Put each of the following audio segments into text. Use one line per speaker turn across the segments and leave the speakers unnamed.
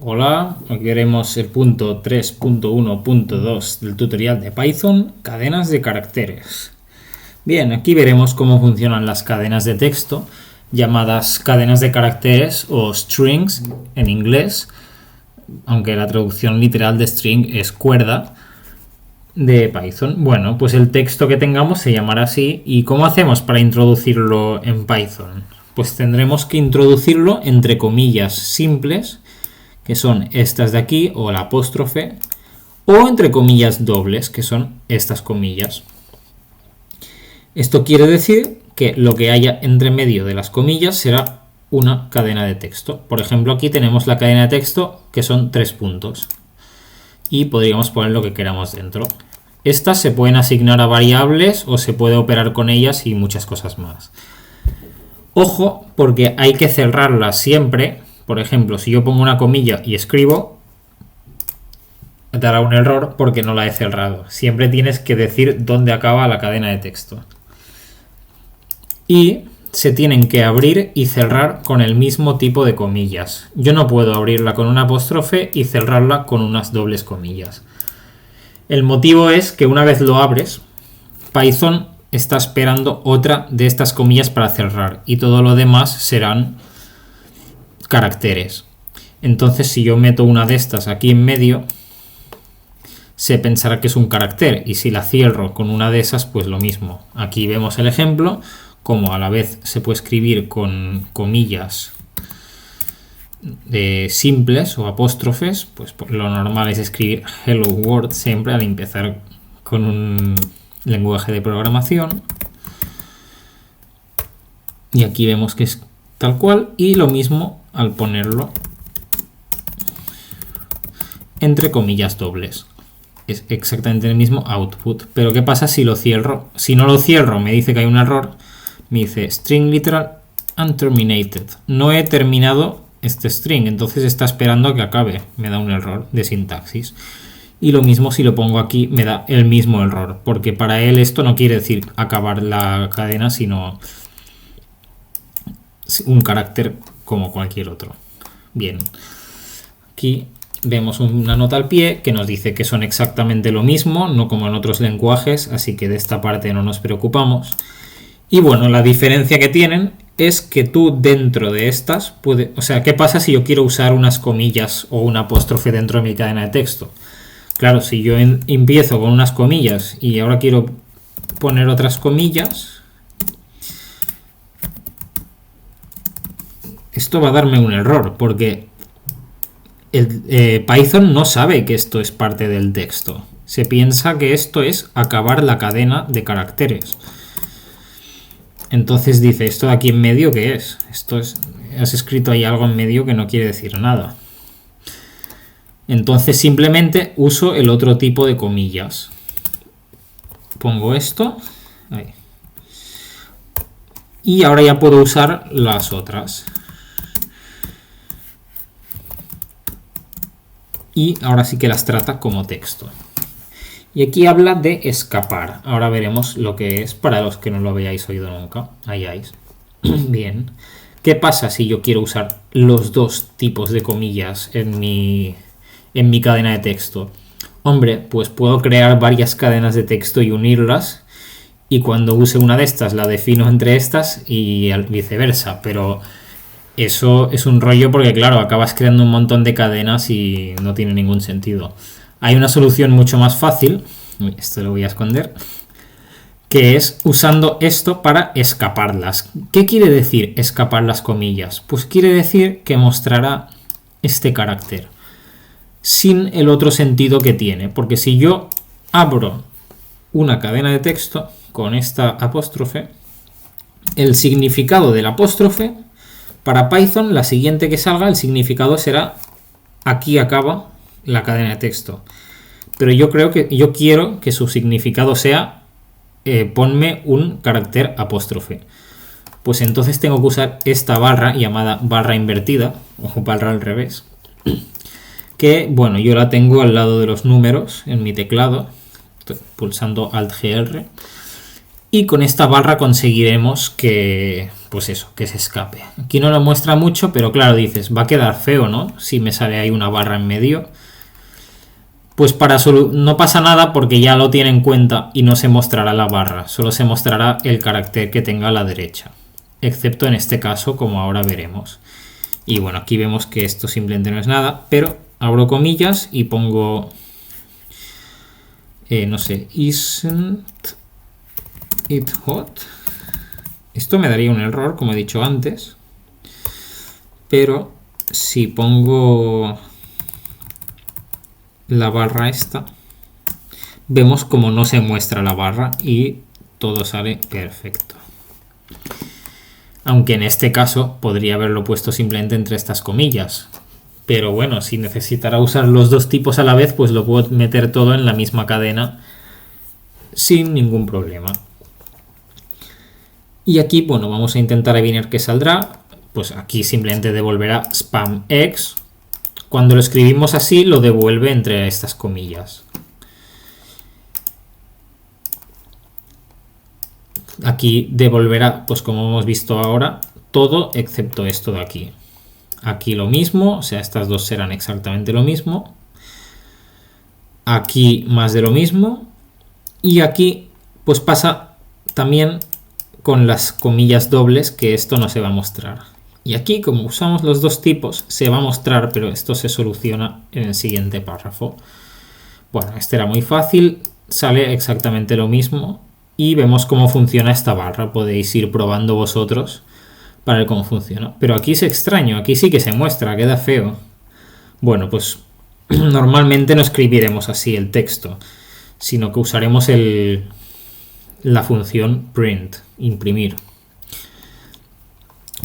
Hola, aquí veremos el punto 3.1.2 del tutorial de Python, cadenas de caracteres. Bien, aquí veremos cómo funcionan las cadenas de texto, llamadas cadenas de caracteres o strings en inglés, aunque la traducción literal de string es cuerda de Python. Bueno, pues el texto que tengamos se llamará así. ¿Y cómo hacemos para introducirlo en Python? Pues tendremos que introducirlo entre comillas simples, que son estas de aquí, o la apóstrofe, o entre comillas dobles, que son estas comillas. Esto quiere decir que lo que haya entre medio de las comillas será una cadena de texto. Por ejemplo, aquí tenemos la cadena de texto, que son 3 puntos. Y podríamos poner lo que queramos dentro. Estas se pueden asignar a variables o se puede operar con ellas y muchas cosas más. Ojo, porque hay que cerrarlas siempre. Por ejemplo, si yo pongo una comilla y escribo, dará un error porque no la he cerrado. Siempre tienes que decir dónde acaba la cadena de texto. Y se tienen que abrir y cerrar con el mismo tipo de comillas. Yo no puedo abrirla con una apóstrofe y cerrarla con unas dobles comillas. El motivo es que una vez lo abres, Python está esperando otra de estas comillas para cerrar y todo lo demás serán caracteres. Entonces, si yo meto una de estas aquí en medio, se pensará que es un carácter, y si la cierro con una de esas, pues lo mismo. Aquí vemos el ejemplo, como a la vez se puede escribir con comillas simples o apóstrofes, pues lo normal es escribir hello world siempre al empezar con un lenguaje de programación. Y aquí vemos que es tal cual, y lo mismo al ponerlo entre comillas dobles. Es exactamente el mismo output. Pero ¿qué pasa si lo cierro? Si no lo cierro, me dice que hay un error. Me dice string literal unterminated. No he terminado este string, entonces está esperando a que acabe. Me da un error de sintaxis. Y lo mismo si lo pongo aquí, me da el mismo error, porque para él esto no quiere decir acabar la cadena, sino un carácter como cualquier otro. Bien, aquí vemos una nota al pie que nos dice que son exactamente lo mismo, no como en otros lenguajes, así que de esta parte no nos preocupamos. Y bueno, la diferencia que tienen es que tú dentro de estas puedes... O sea, ¿qué pasa si yo quiero usar unas comillas o una apóstrofe dentro de mi cadena de texto? Claro, si yo empiezo con unas comillas y ahora quiero poner otras comillas, esto va a darme un error, porque Python no sabe que esto es parte del texto. Se piensa que esto es acabar la cadena de caracteres. Entonces dice, ¿esto de aquí en medio qué es? Has escrito ahí algo en medio que no quiere decir nada. Entonces simplemente uso el otro tipo de comillas. Pongo esto. Ahí. Y ahora ya puedo usar las otras. Y ahora sí que las trata como texto. Y aquí habla de escapar. Ahora veremos lo que es para los que no lo habéis oído nunca. Ahí vais. Bien. ¿Qué pasa si yo quiero usar los dos tipos de comillas en mi cadena de texto? Hombre, pues puedo crear varias cadenas de texto y unirlas. Y cuando use una de estas la defino entre estas y viceversa. Pero eso es un rollo porque, claro, acabas creando un montón de cadenas y no tiene ningún sentido. Hay una solución mucho más fácil, esto lo voy a esconder, que es usando esto para escaparlas. ¿Qué quiere decir escapar las comillas? Pues quiere decir que mostrará este carácter sin el otro sentido que tiene, porque si yo abro una cadena de texto con esta apóstrofe, el significado del apóstrofe, para Python, la siguiente que salga, el significado será aquí acaba la cadena de texto. Pero yo quiero que su significado sea ponme un carácter apóstrofe. Pues entonces tengo que usar esta barra llamada barra invertida o barra al revés, que bueno, yo la tengo al lado de los números en mi teclado, pulsando Alt-GR, y con esta barra conseguiremos que, pues eso, que se escape. Aquí no lo muestra mucho, pero claro, dices, va a quedar feo, ¿no? Si me sale ahí una barra en medio. Pues no pasa nada porque ya lo tiene en cuenta y no se mostrará la barra, solo se mostrará el carácter que tenga a la derecha, excepto en este caso, como ahora veremos. Y bueno, aquí vemos que esto simplemente no es nada, pero abro comillas y pongo, no sé, isn't it hot. Esto me daría un error, como he dicho antes, pero si pongo la barra esta, vemos como no se muestra la barra y todo sale perfecto. Aunque en este caso podría haberlo puesto simplemente entre estas comillas. Pero bueno, si necesitara usar los dos tipos a la vez, pues lo puedo meter todo en la misma cadena sin ningún problema. Y aquí, bueno, vamos a intentar adivinar qué saldrá. Pues aquí simplemente devolverá spam x. Cuando lo escribimos así, lo devuelve entre estas comillas. Aquí devolverá, pues como hemos visto ahora, todo excepto esto de aquí. Aquí lo mismo, o sea, estas dos serán exactamente lo mismo. Aquí más de lo mismo. Y aquí, pues pasa también con las comillas dobles, que esto no se va a mostrar. Y aquí, como usamos los dos tipos, se va a mostrar, pero esto se soluciona en el siguiente párrafo. Bueno, este era muy fácil, sale exactamente lo mismo y vemos cómo funciona esta barra. Podéis ir probando vosotros para ver cómo funciona. Pero aquí es extraño, aquí sí que se muestra, queda feo. Bueno, pues normalmente no escribiremos así el texto, sino que usaremos la función print, imprimir,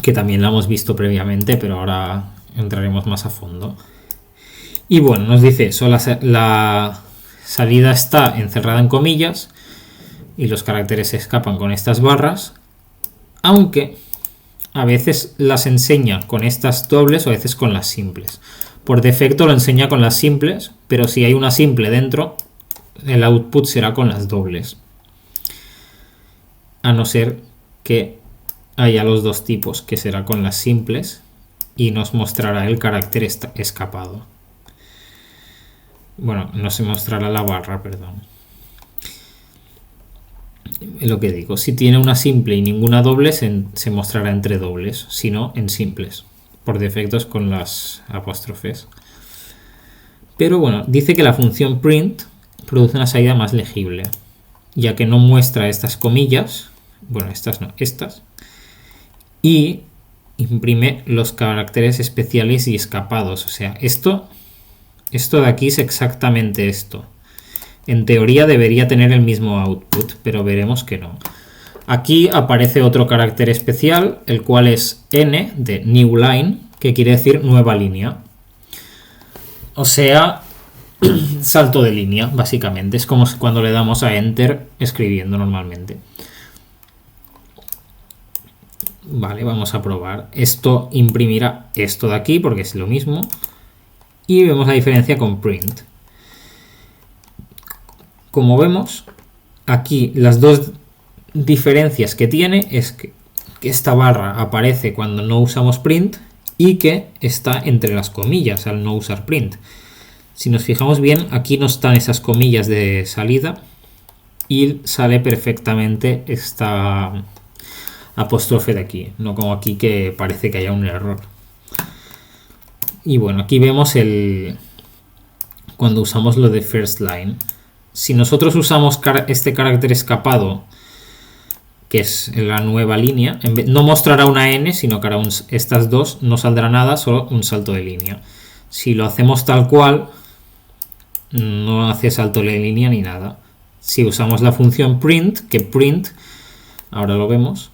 que también la hemos visto previamente, pero ahora entraremos más a fondo. Y bueno, nos dice eso, la salida está encerrada en comillas y los caracteres se escapan con estas barras, aunque a veces las enseña con estas dobles o a veces con las simples. Por defecto lo enseña con las simples, pero si hay una simple dentro, el output será con las dobles. A no ser que haya los dos tipos, que será con las simples y nos mostrará el carácter escapado. Bueno, no se mostrará la barra, perdón. Lo que digo, si tiene una simple y ninguna doble, se mostrará entre dobles, si no en simples. Por defecto es con las apóstrofes. Pero bueno, dice que la función print produce una salida más legible, ya que no muestra estas comillas, bueno, estas no, estas, y imprime los caracteres especiales y escapados. O sea, esto de aquí es exactamente esto. En teoría debería tener el mismo output, pero veremos que no. Aquí aparece otro carácter especial, el cual es n de new line, que quiere decir nueva línea. O sea, salto de línea, básicamente. Es como cuando le damos a enter escribiendo normalmente. Vale, vamos a probar. Esto imprimirá esto de aquí porque es lo mismo. Y vemos la diferencia con print. Como vemos, aquí las dos diferencias que tiene es que esta barra aparece cuando no usamos print y que está entre las comillas al no usar print. Si nos fijamos bien, aquí no están esas comillas de salida y sale perfectamente esta apóstrofe de aquí, no como aquí que parece que haya un error. Y bueno, aquí vemos cuando usamos lo de first line. Si nosotros usamos este carácter escapado, que es la nueva línea, no mostrará una n, sino que hará estas dos, no saldrá nada, solo un salto de línea. Si lo hacemos tal cual, no hace salto de línea ni nada. Si usamos la función print, que print, ahora lo vemos,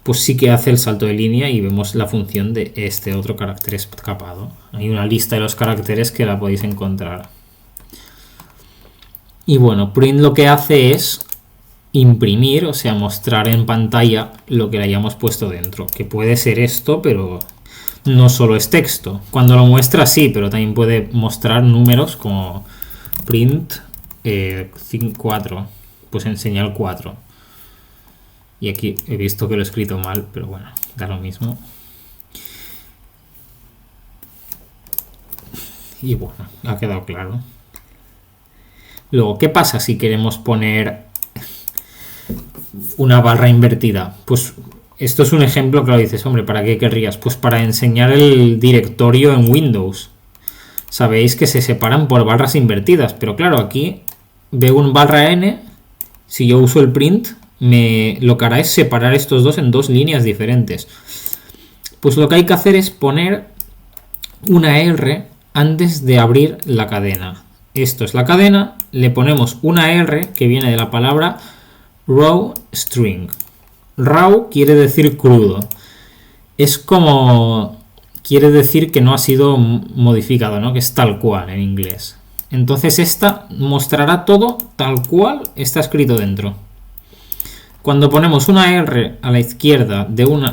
pues sí que hace el salto de línea y vemos la función de este otro carácter escapado. Hay una lista de los caracteres que la podéis encontrar. Y bueno, print lo que hace es imprimir, o sea, mostrar en pantalla lo que le hayamos puesto dentro, que puede ser esto, pero no solo es texto. Cuando lo muestra sí, pero también puede mostrar números como print 4, pues enseña el 4. Y aquí he visto que lo he escrito mal, pero bueno, da lo mismo. Y bueno, ha quedado claro. Luego, ¿qué pasa si queremos poner una barra invertida? Pues esto es un ejemplo que lo dices, hombre, ¿para qué querrías? Pues para enseñar el directorio en Windows. Sabéis que se separan por barras invertidas, pero claro, aquí veo un barra n, si yo uso el print, lo que hará es separar estos dos en dos líneas diferentes. Pues lo que hay que hacer es poner una R antes de abrir la cadena. Esto es la cadena, le ponemos una R que viene de la palabra raw string. Raw quiere decir crudo. Es como... quiere decir que no ha sido modificado, ¿no? Que es tal cual en inglés. Entonces esta mostrará todo tal cual está escrito dentro. Cuando ponemos una R a la izquierda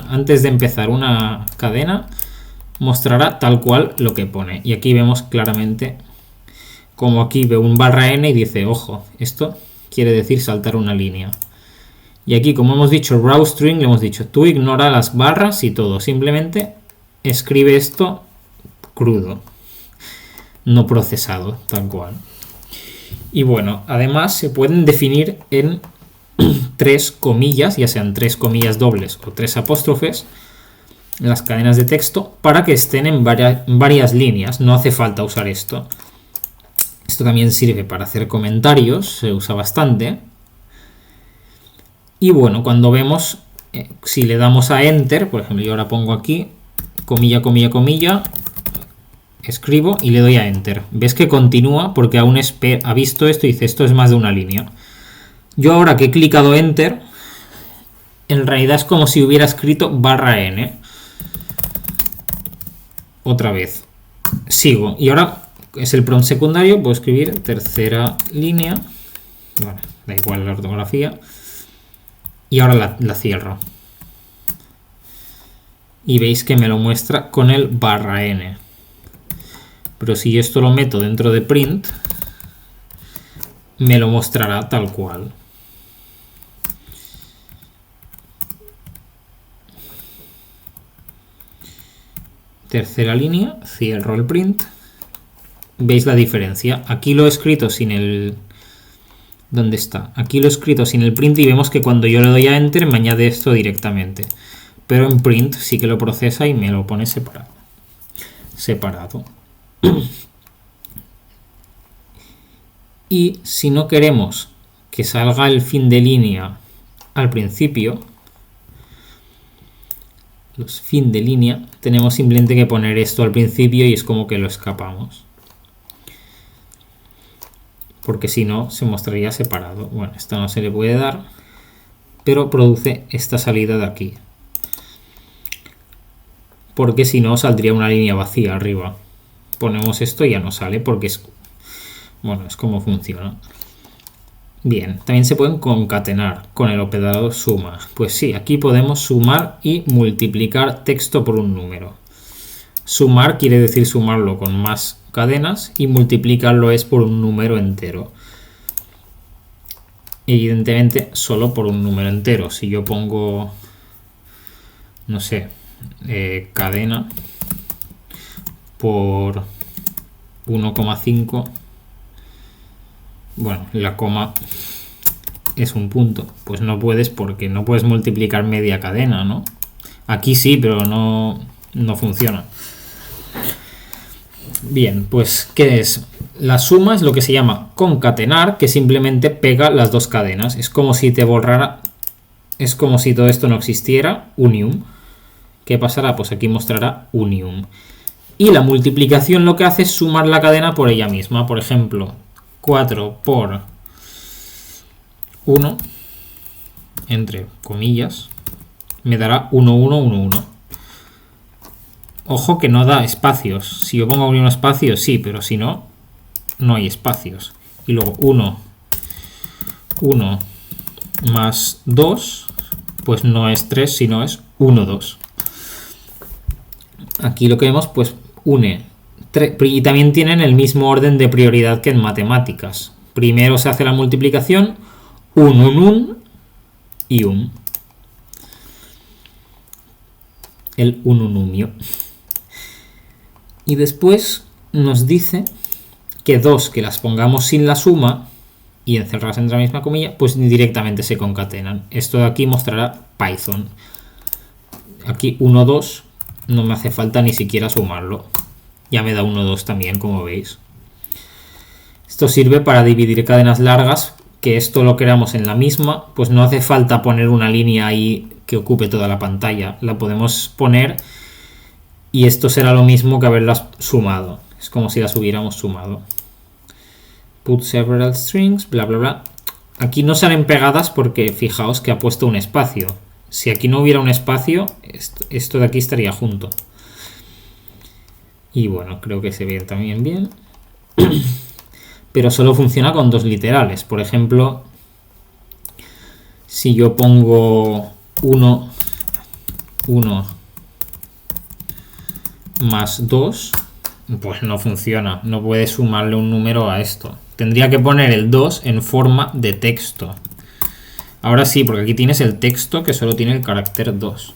antes de empezar una cadena, mostrará tal cual lo que pone. Y aquí vemos claramente como aquí veo un barra n y dice, ojo, esto quiere decir saltar una línea. Y aquí, como hemos dicho raw string, le hemos dicho, tú ignora las barras y todo, simplemente escribe esto crudo, no procesado, tal cual. Y bueno, además se pueden definir en 3 comillas, ya sean 3 comillas dobles o 3 apóstrofes, las cadenas de texto, para que estén en varias líneas. No hace falta usar esto. Esto también sirve para hacer comentarios, se usa bastante. Y bueno, cuando vemos, si le damos a Enter, por ejemplo, yo ahora pongo aquí, comilla, comilla, comilla, escribo y le doy a Enter. ¿Ves que continúa? Porque aún ha visto esto y dice, esto es más de una línea. Yo ahora que he clicado Enter, en realidad es como si hubiera escrito barra N. Otra vez. Sigo. Y ahora es el prompt secundario, puedo escribir tercera línea. Bueno, da igual la ortografía. Y ahora la cierro. Y veis que me lo muestra con el barra n. Pero si esto lo meto dentro de print, me lo mostrará tal cual. Tercera línea, cierro el print. ¿Veis la diferencia? Aquí lo he escrito sin el... ¿Dónde está? Aquí lo he escrito sin el print y vemos que cuando yo le doy a Enter me añade esto directamente. Pero en print sí que lo procesa y me lo pone separado. Y si no queremos que salga el fin de línea al principio, los fin de línea, tenemos simplemente que poner esto al principio y es como que lo escapamos. Porque si no, se mostraría separado. Bueno, esto no se le puede dar, pero produce esta salida de aquí. Porque si no, saldría una línea vacía arriba. Ponemos esto y ya no sale porque es... Bueno, es como funciona. Bien, también se pueden concatenar con el operador suma. Pues sí, aquí podemos sumar y multiplicar texto por un número. Sumar quiere decir sumarlo con más cadenas y multiplicarlo es por un número entero. Evidentemente solo por un número entero. Si yo pongo, no sé, cadena por 1,5, bueno, la coma es un punto. Pues no puedes porque no puedes multiplicar media cadena, ¿no? Aquí sí, pero no funciona. Bien, pues ¿qué es? La suma es lo que se llama concatenar, que simplemente pega las dos cadenas. Es como si te borrara, es como si todo esto no existiera, unium. ¿Qué pasará? Pues aquí mostrará unium. Y la multiplicación lo que hace es sumar la cadena por ella misma. Por ejemplo, 4 por 1, entre comillas, me dará 1, 1, 1, 1. Ojo que no da espacios. Si yo pongo un espacio, sí, pero si no, no hay espacios. Y luego 1 más 2, pues no es 3, sino es 1, 2. Aquí lo que vemos, pues une. Y también tienen el mismo orden de prioridad que en matemáticas. Primero se hace la multiplicación, un y un. el ununumio. Y después nos dice que 2 que las pongamos sin la suma y encerradas entre la misma comilla, pues directamente se concatenan. Esto de aquí mostrará Python. Aquí 1, 2, no me hace falta ni siquiera sumarlo. Ya me da 1, 2 también, como veis. Esto sirve para dividir cadenas largas, que esto lo queramos en la misma, pues no hace falta poner una línea ahí que ocupe toda la pantalla. La podemos poner y esto será lo mismo que haberlas sumado. Es como si las hubiéramos sumado. Put several strings, bla bla bla. Aquí no salen pegadas porque fijaos que ha puesto un espacio. Si aquí no hubiera un espacio, esto de aquí estaría junto. Y bueno, creo que se ve también bien. Pero solo funciona con 2 literales. Por ejemplo, si yo pongo 1 más 2, pues no funciona. No puedes sumarle un número a esto. Tendría que poner el 2 en forma de texto. Ahora sí, porque aquí tienes el texto que solo tiene el carácter 2.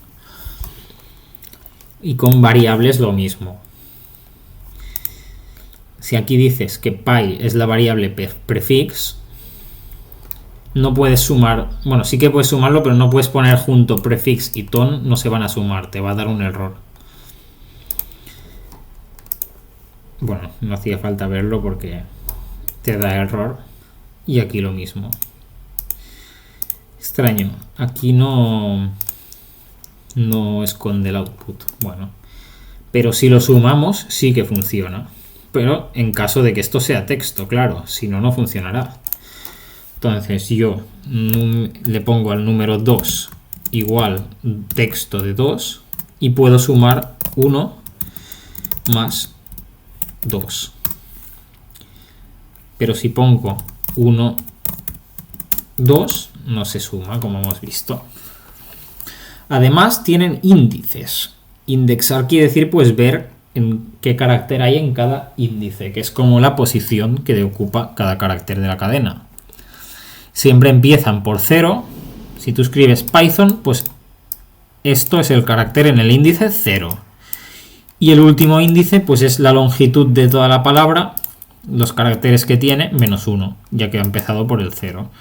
Y con variables lo mismo. Si aquí dices que py es la variable prefix, no puedes sumar, bueno, sí que puedes sumarlo, pero no puedes poner junto prefix y ton, no se van a sumar, te va a dar un error. Bueno, no hacía falta verlo porque te da error. Y aquí lo mismo. Extraño, aquí no esconde el output. Bueno, pero si lo sumamos sí que funciona. Pero en caso de que esto sea texto, claro, si no, no funcionará. Entonces yo le pongo al número 2 igual texto de 2 y puedo sumar 1 más 2. Pero si pongo 1, 2, no se suma, como hemos visto. Además tienen índices. Indexar quiere decir pues ver en qué carácter hay en cada índice, que es como la posición que ocupa cada carácter de la cadena. Siempre empiezan por 0. Si tú escribes Python, pues esto es el carácter en el índice 0. Y el último índice pues es la longitud de toda la palabra, los caracteres que tiene, menos 1, ya que ha empezado por el 0.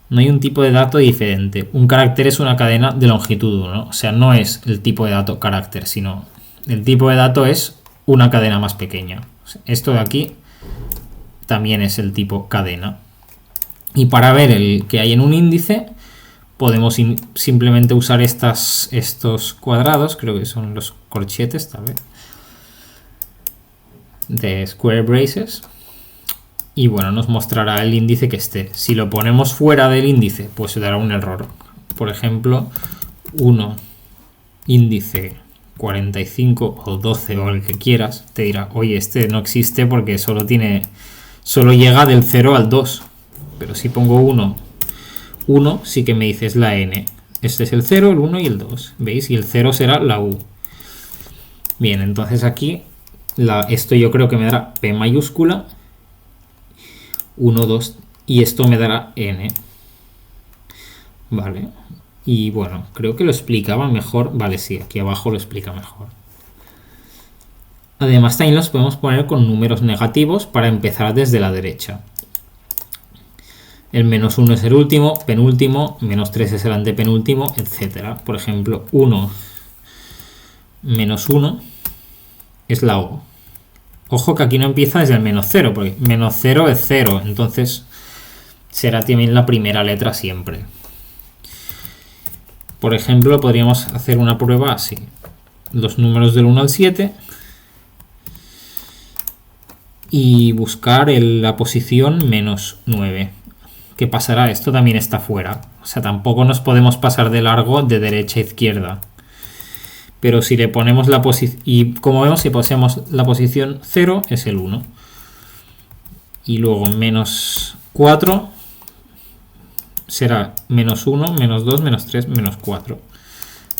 No hay un tipo de dato diferente. Un carácter es una cadena de longitud 1. O sea, no es el tipo de dato carácter, sino el tipo de dato es una cadena más pequeña. Esto de aquí también es el tipo cadena. Y para ver el que hay en un índice, podemos simplemente usar estos cuadrados, creo que son los corchetes, tal vez, de square braces. Y bueno, nos mostrará el índice que esté. Si lo ponemos fuera del índice, pues dará un error. Por ejemplo, 1 índice 45 o 12 o el que quieras, te dirá, oye, este no existe porque solo llega del 0 al 2. Pero si pongo 1, sí que me dices la n. Este es el 0, el 1 y el 2. ¿Veis? Y el 0 será la u. Bien, entonces aquí esto yo creo que me dará p mayúscula 1, 2 y esto me dará n. Vale. Y bueno, creo que lo explicaba mejor. Vale, sí, aquí abajo lo explica mejor. Además también los podemos poner con números negativos para empezar desde la derecha. El menos 1 es el último, penúltimo, menos 3 es el antepenúltimo, etc. Por ejemplo, 1 menos 1 es la O. Ojo que aquí no empieza desde el menos 0, porque menos 0 es 0, entonces será también la primera letra siempre. Por ejemplo, podríamos hacer una prueba así. Los números del 1 al 7 y buscar la posición menos 9. ¿Qué pasará? Esto también está fuera. O sea, tampoco nos podemos pasar de largo de derecha a izquierda. Pero si le ponemos la posición... Y como vemos, si ponemos la posición 0, es el 1. Y luego menos 4... será menos 1, menos 2, menos 3, menos 4.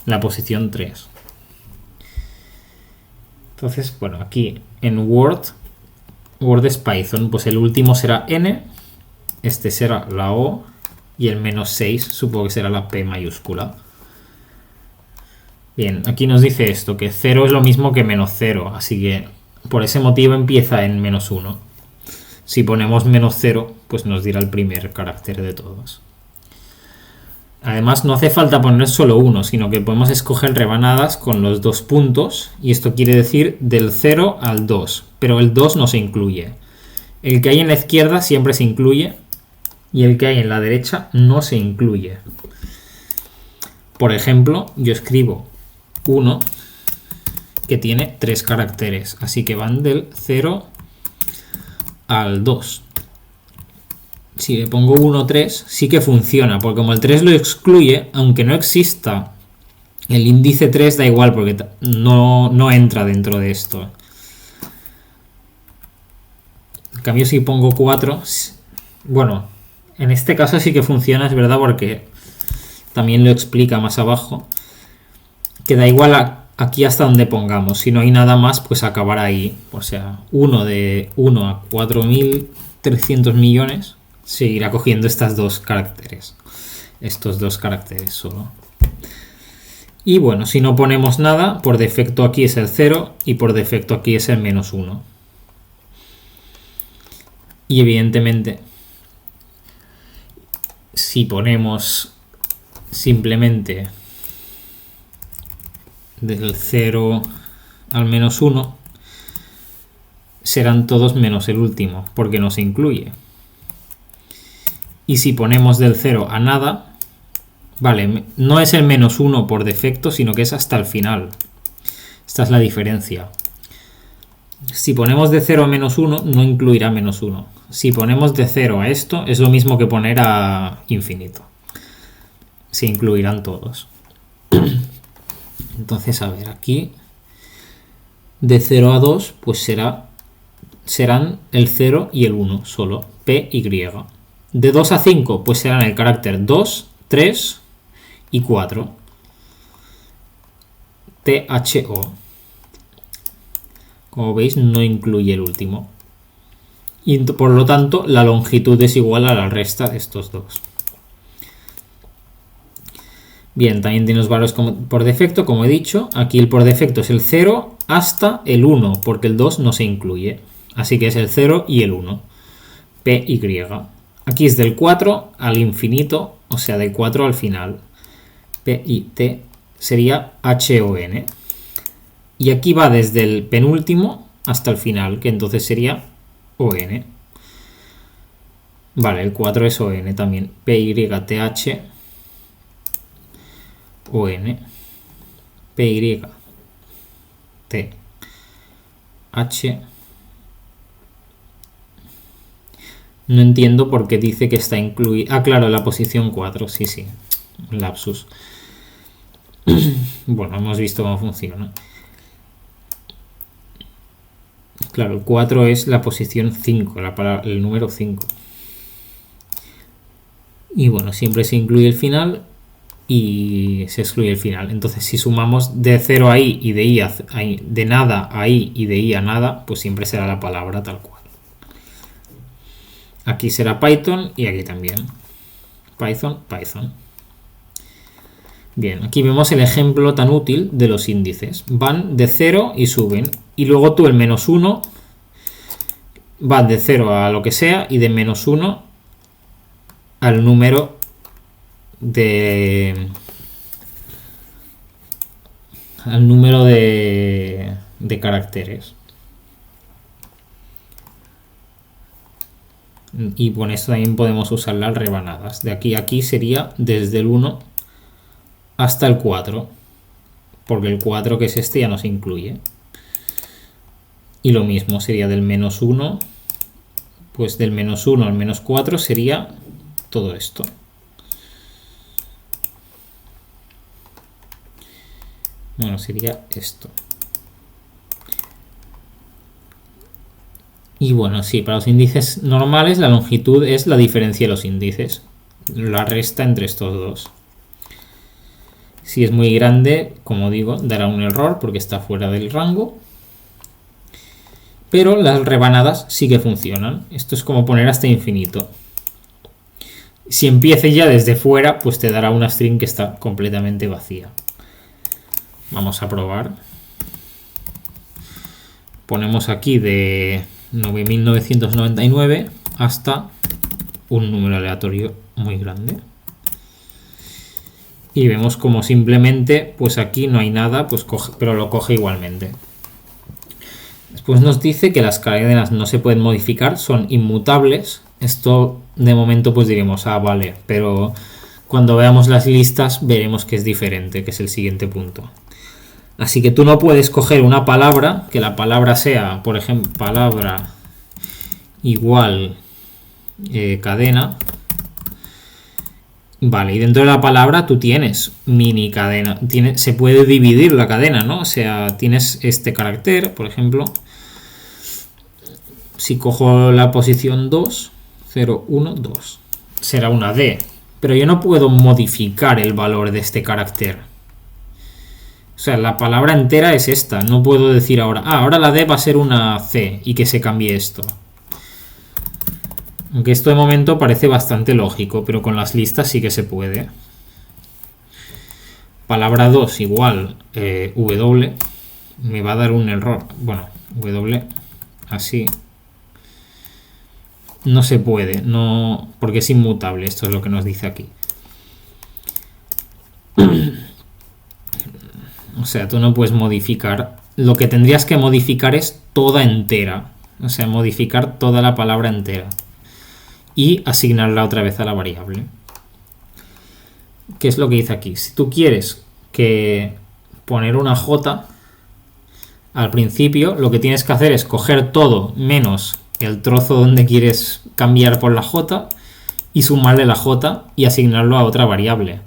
La posición 3. Entonces, bueno, aquí en Word es Python, pues el último será N, este será la O y el menos 6 supongo que será la P mayúscula. Bien, aquí nos dice esto, que 0 es lo mismo que menos 0, así que por ese motivo empieza en menos 1. Si ponemos menos 0, pues nos dirá el primer carácter de todos. Además, no hace falta poner solo 1, sino que podemos escoger rebanadas con los 2 puntos, y esto quiere decir del 0 al 2, pero el 2 no se incluye. El que hay en la izquierda siempre se incluye, y el que hay en la derecha no se incluye. Por ejemplo, yo escribo 1 que tiene 3 caracteres, así que van del 0 al 2. Si le pongo 1, 3, sí que funciona, porque como el 3 lo excluye, aunque no exista el índice 3, da igual, porque no entra dentro de esto. En cambio, si pongo 4, bueno, en este caso sí que funciona, es verdad, porque también lo explica más abajo, que da igual aquí hasta donde pongamos, si no hay nada más, pues acabará ahí. O sea, 1 de 1 a 4.300 millones seguirá cogiendo estos dos caracteres solo. Y bueno, si no ponemos nada, por defecto aquí es el 0 y por defecto aquí es el menos 1. Y evidentemente, si ponemos simplemente del 0 al menos 1, serán todos menos el último, porque no se incluye. Y si ponemos del 0 a nada, vale, no es el menos 1 por defecto, sino que es hasta el final. Esta es la diferencia. Si ponemos de 0 a menos 1, no incluirá menos 1. Si ponemos de 0 a esto, es lo mismo que poner a infinito. Se incluirán todos. Entonces, a ver, aquí de 0 a 2, pues serán el 0 y el 1 solo, P, Y. De 2 a 5, pues serán el carácter 2, 3 y 4, T, H, O. Como veis, no incluye el último. Y por lo tanto, la longitud es igual a la resta de estos dos. Bien, también tiene los valores por defecto, como he dicho. Aquí el por defecto es el 0 hasta el 1, porque el 2 no se incluye. Así que es el 0 y el 1. P, Y. Aquí es del 4 al infinito, o sea, del 4 al final. P, I, T sería H, O, N. Y aquí va desde el penúltimo hasta el final, que entonces sería O, N. Vale, el 4 es O, N también. P, Y, T, H, O, N. P, Y, T, H. No entiendo por qué dice que está incluida. Ah, claro, la posición 4. Sí, sí. Lapsus. Bueno, hemos visto cómo funciona. Claro, el 4 es la posición 5, el número 5. Y bueno, siempre se incluye el final y se excluye el final. Entonces, si sumamos de 0 a i y de i a de nada a i y de i a nada, pues siempre será la palabra tal cual. Aquí será Python y aquí también. Python, Python. Bien, aquí vemos el ejemplo tan útil de los índices. Van de 0 y suben. Y luego tú el menos 1 va de 0 a lo que sea y de menos 1 al número de caracteres. Y con esto también podemos usar las rebanadas. De aquí a aquí sería desde el 1 hasta el 4, porque el 4, que es este, ya no se incluye. Y lo mismo sería del menos 1, pues del menos 1 al menos 4 sería todo esto. Bueno, sería esto. Y bueno, sí, para los índices normales la longitud es la diferencia de los índices, la resta entre estos dos. Si es muy grande, como digo, dará un error porque está fuera del rango. Pero las rebanadas sí que funcionan. Esto es como poner hasta infinito. Si empiece ya desde fuera, pues te dará una string que está completamente vacía. Vamos a probar. Ponemos aquí de 9.999 hasta un número aleatorio muy grande. Y vemos como simplemente, pues aquí no hay nada, pues coge, pero lo coge igualmente. Después nos dice que las cadenas no se pueden modificar, son inmutables. Esto de momento pues diremos, ah, vale, pero cuando veamos las listas veremos que es diferente, que es el siguiente punto. Así que tú no puedes coger una palabra, que la palabra sea, por ejemplo, palabra igual cadena. Vale, y dentro de la palabra tú tienes mini cadena, se puede dividir la cadena, ¿no? O sea, tienes este carácter, por ejemplo, si cojo la posición 2, 0, 1, 2, será una D, pero yo no puedo modificar el valor de este carácter. O sea, la palabra entera es esta, no puedo decir ahora, ahora la D va a ser una C y que se cambie esto. Aunque esto de momento parece bastante lógico, pero con las listas sí que se puede. Palabra 2 igual W, me va a dar un error. Bueno, W así. No se puede, no, porque es inmutable, esto es lo que nos dice aquí. O sea, tú no puedes modificar. Lo que tendrías que modificar es toda entera. O sea, modificar toda la palabra entera. Y asignarla otra vez a la variable. ¿Qué es lo que dice aquí? Si tú quieres que poner una J al principio, lo que tienes que hacer es coger todo menos el trozo donde quieres cambiar por la J y sumarle la J y asignarlo a otra variable.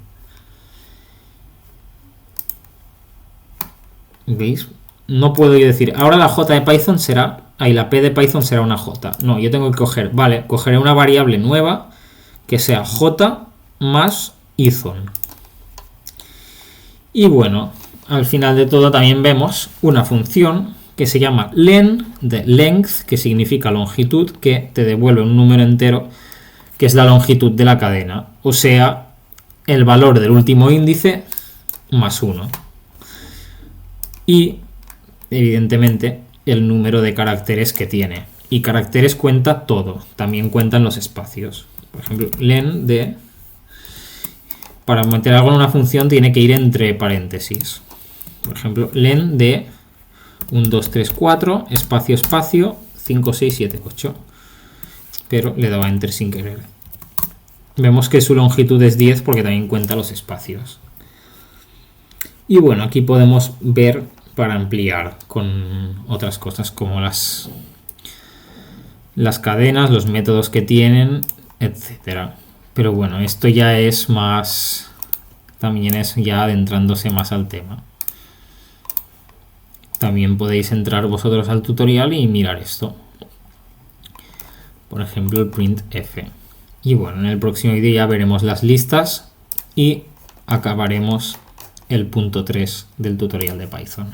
¿Veis? No puedo yo decir, ahora la J de Python será... Ahí la P de Python será una J. No, yo tengo que coger, vale, cogeré una variable nueva que sea J más Ithon. Y bueno, al final de todo también vemos una función que se llama len, de length, que significa longitud, que te devuelve un número entero, que es la longitud de la cadena. O sea, el valor del último índice más 1. Y, evidentemente, el número de caracteres que tiene. Y caracteres cuenta todo, también cuentan los espacios. Por ejemplo, len de... Para meter algo en una función tiene que ir entre paréntesis. Por ejemplo, len de 1, 2, 3, 4, espacio, espacio, 5, 6, 7, 8. Pero le daba enter sin querer. Vemos que su longitud es 10 porque también cuenta los espacios. Y bueno, aquí podemos ver para ampliar con otras cosas como las cadenas, los métodos que tienen, etcétera. Pero bueno, esto ya es más, también es ya adentrándose más al tema. También podéis entrar vosotros al tutorial y mirar esto. Por ejemplo, el printf. Y bueno, en el próximo vídeo ya veremos las listas y acabaremos el punto 3 del tutorial de Python.